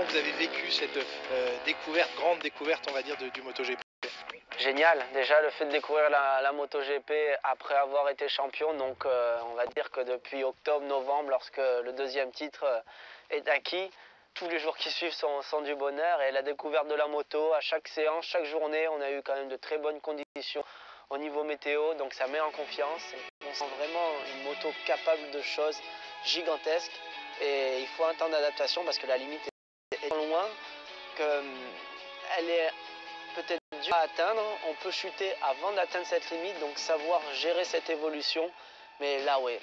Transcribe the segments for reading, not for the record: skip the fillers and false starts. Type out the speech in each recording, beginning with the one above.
vous avez vécu cette découverte, grande découverte, on va dire, du MotoGP? Génial, déjà le fait de découvrir la MotoGP après avoir été champion, donc on va dire que depuis octobre-novembre, lorsque le deuxième titre est acquis, tous les jours qui suivent sont du bonheur, et la découverte de la moto, à chaque séance, chaque journée, on a eu quand même de très bonnes conditions au niveau météo, donc ça met en confiance. On sent vraiment une moto capable de choses gigantesques, et il faut un temps d'adaptation parce que la limite est loin, qu'elle est peut-être dur à atteindre, on peut chuter avant d'atteindre cette limite, donc savoir gérer cette évolution. Mais là, ouais,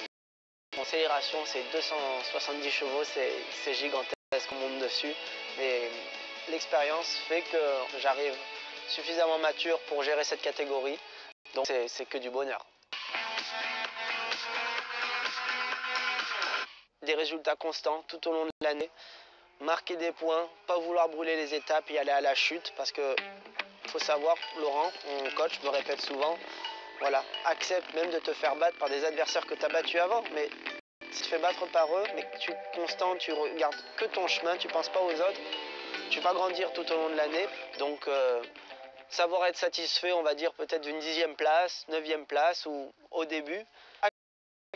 l'accélération, c'est 270 chevaux, c'est gigantesque, on monte dessus. Mais l'expérience fait que j'arrive suffisamment mature pour gérer cette catégorie, donc c'est que du bonheur. Des résultats constants tout au long de l'année, marquer des points, pas vouloir brûler les étapes et aller à la chute, parce que faut savoir, Laurent, mon coach me répète souvent, voilà, accepte même de te faire battre par des adversaires que tu as battus avant, mais si tu te fais battre par eux, mais que tu es constant, tu regardes que ton chemin, tu ne penses pas aux autres, tu vas grandir tout au long de l'année. Donc savoir être satisfait, on va dire peut-être d'une 10e place, 9e place, ou au début, un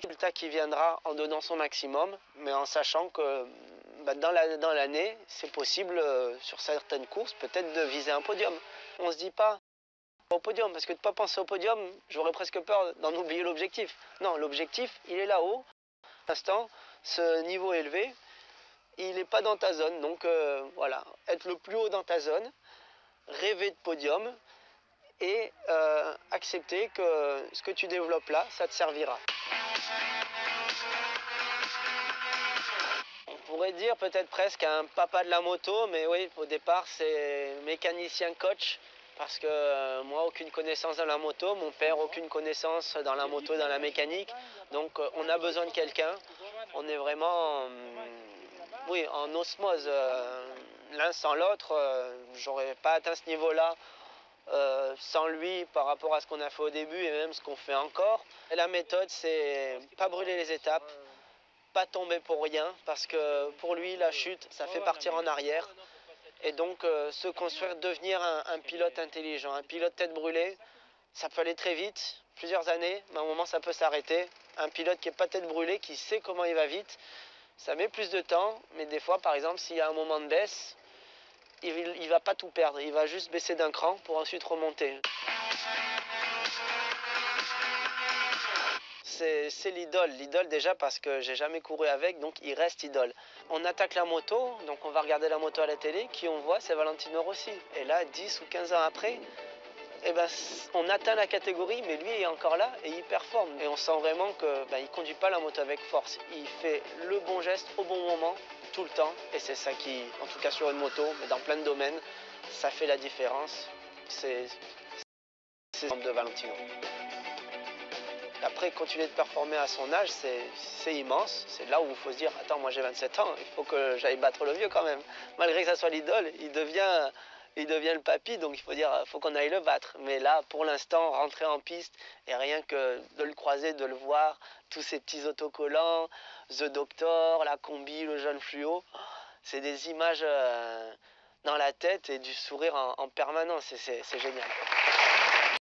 résultat qui viendra en donnant son maximum, mais en sachant que dans l'année, c'est possible sur certaines courses peut-être de viser un podium. On ne se dit pas au podium, parce que de ne pas penser au podium, j'aurais presque peur d'en oublier l'objectif. Non, l'objectif, il est là-haut. Pour l'instant, ce niveau élevé, il n'est pas dans ta zone. Donc voilà, être le plus haut dans ta zone, rêver de podium et accepter que ce que tu développes là, ça te servira. On pourrait dire peut-être presque un papa de la moto, mais oui, au départ, c'est mécanicien-coach. Parce que moi, aucune connaissance dans la moto, mon père, aucune connaissance dans la moto, dans la mécanique. Donc on a besoin de quelqu'un. On est vraiment oui, en osmose. L'un sans l'autre, j'aurais pas atteint ce niveau-là sans lui par rapport à ce qu'on a fait au début et même ce qu'on fait encore. Et la méthode, c'est pas brûler les étapes, pas tomber pour rien, parce que pour lui, la chute, ça fait partir en arrière. Et donc se construire, devenir un pilote intelligent, un pilote tête brûlée, ça peut aller très vite, plusieurs années, mais à un moment ça peut s'arrêter. Un pilote qui n'est pas tête brûlée, qui sait comment il va vite, ça met plus de temps, mais des fois par exemple s'il y a un moment de baisse, il ne va pas tout perdre, il va juste baisser d'un cran pour ensuite remonter. C'est l'idole déjà parce que j'ai jamais couru avec, donc il reste idole. On attaque la moto, donc on va regarder la moto à la télé, qui on voit, c'est Valentino Rossi. Et là, 10 ou 15 ans après, eh ben, on atteint la catégorie, mais lui est encore là et il performe. Et on sent vraiment qu'il ne conduit pas la moto avec force. Il fait le bon geste au bon moment, tout le temps. Et c'est ça qui, en tout cas sur une moto, mais dans plein de domaines, ça fait la différence. C'est l'exemple de Valentino. Après, continuer de performer à son âge, c'est immense. C'est là où il faut se dire, attends, moi j'ai 27 ans, il faut que j'aille battre le vieux quand même. Malgré que ça soit l'idole, il devient le papy, donc il faut dire, faut qu'on aille le battre. Mais là, pour l'instant, rentrer en piste, et rien que de le croiser, de le voir, tous ces petits autocollants, The Doctor, la combi, le jaune fluo, c'est des images dans la tête et du sourire en permanence, c'est génial.